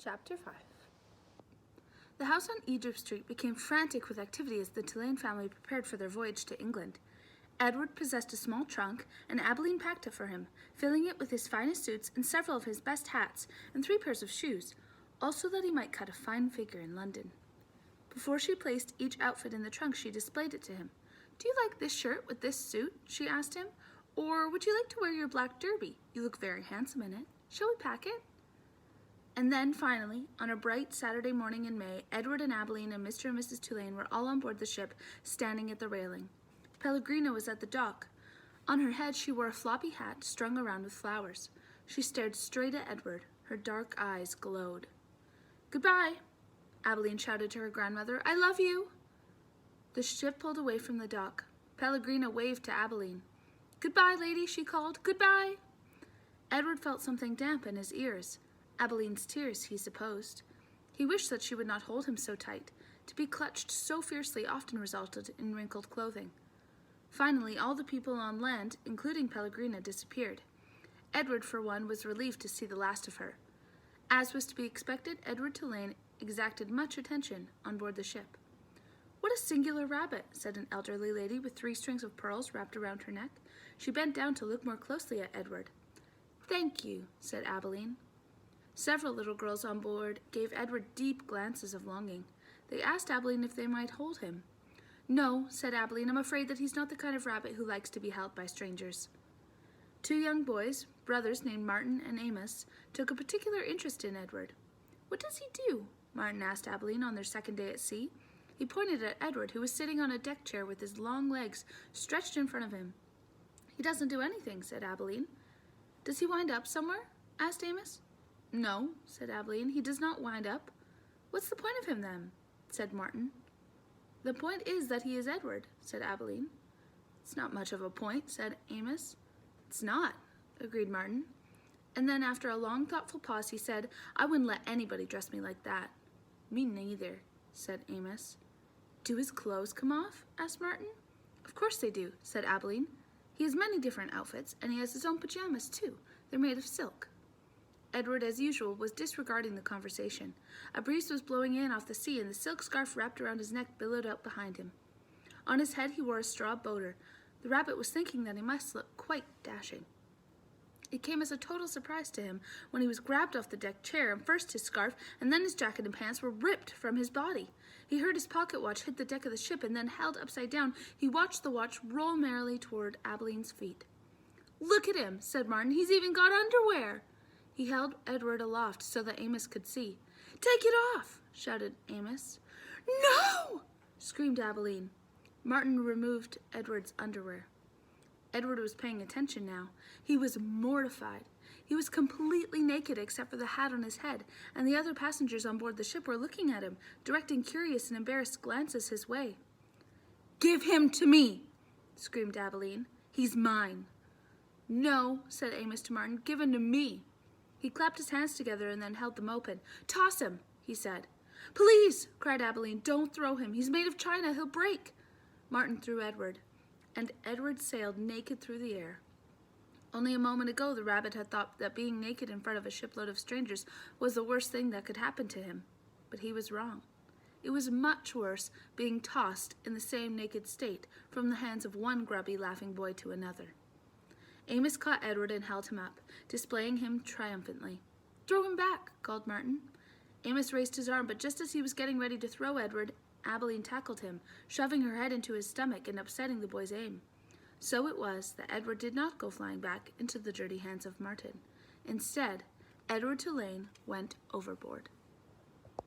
Chapter 5. The house on Egypt Street became frantic with activity as the Tulane family prepared for their voyage to England. Edward possessed a small trunk, and Abilene packed it for him, filling it with his finest suits and several of his best hats and 3 pairs of shoes, also that he might cut a fine figure in London. Before she placed each outfit in the trunk, she displayed it to him. "Do you like this shirt with this suit?" she asked him. "Or would you like to wear your black derby? You look very handsome in it. Shall we pack it?" And then, finally, on a bright Saturday morning in May, Edward and Abilene and Mr. and Mrs. Tulane were all on board the ship, standing at the railing. Pellegrina was at the dock. On her head she wore a floppy hat strung around with flowers. She stared straight at Edward. Her dark eyes glowed. "Goodbye," Abilene shouted to her grandmother. "I love you." The ship pulled away from the dock. Pellegrina waved to Abilene. "Goodbye, lady," she called. "Goodbye." Edward felt something damp in his ears. Abilene's tears, he supposed. He wished that she would not hold him so tight. To be clutched so fiercely often resulted in wrinkled clothing. Finally, all the people on land, including Pellegrina, disappeared. Edward, for one, was relieved to see the last of her. As was to be expected, Edward Tulane exacted much attention on board the ship. "What a singular rabbit," said an elderly lady with 3 strings of pearls wrapped around her neck. She bent down to look more closely at Edward. "Thank you," said Abilene. Several little girls on board gave Edward deep glances of longing. They asked Abilene if they might hold him. "No," said Abilene, "I'm afraid that he's not the kind of rabbit who likes to be held by strangers." 2 young boys, brothers named Martin and Amos, took a particular interest in Edward. "What does he do?" Martin asked Abilene on their second day at sea. He pointed at Edward, who was sitting on a deck chair with his long legs stretched in front of him. "He doesn't do anything," said Abilene. "Does he wind up somewhere?" asked Amos. "No," said Abilene, "he does not wind up." "What's the point of him, then?" said Martin. "The point is that he is Edward," said Abilene. "It's not much of a point," said Amos. "It's not," agreed Martin. And then, after a long, thoughtful pause, he said, "I wouldn't let anybody dress me like that." "Me neither," said Amos. "Do his clothes come off?" asked Martin. "Of course they do," said Abilene. "He has many different outfits, and he has his own pajamas, too. They're made of silk." Edward, as usual, was disregarding the conversation. A breeze was blowing in off the sea, and the silk scarf wrapped around his neck billowed out behind him. On his head he wore a straw boater. The rabbit was thinking that he must look quite dashing. It came as a total surprise to him when he was grabbed off the deck chair, and first his scarf and then his jacket and pants were ripped from his body. He heard his pocket watch hit the deck of the ship, and then, held upside down, he watched the watch roll merrily toward Abilene's feet. "Look at him," said Martin. "He's even got underwear." He held Edward aloft so that Amos could see. "Take it off!" shouted Amos. "No!" screamed Abilene. Martin removed Edward's underwear. Edward was paying attention now. He was mortified. He was completely naked except for the hat on his head, and the other passengers on board the ship were looking at him, directing curious and embarrassed glances his way. "Give him to me!" screamed Abilene. "He's mine." "No," said Amos to Martin. "Give him to me." He clapped his hands together and then held them open. "Toss him," he said. "Please," cried Abilene. "Don't throw him. He's made of china. He'll break." Martin threw Edward, and Edward sailed naked through the air. Only a moment ago the rabbit had thought that being naked in front of a shipload of strangers was the worst thing that could happen to him. But he was wrong. It was much worse being tossed in the same naked state from the hands of one grubby, laughing boy to another. Amos caught Edward and held him up, displaying him triumphantly. "Throw him back," called Martin. Amos raised his arm, but just as he was getting ready to throw Edward, Abilene tackled him, shoving her head into his stomach and upsetting the boy's aim. So it was that Edward did not go flying back into the dirty hands of Martin. Instead, Edward Tulane went overboard.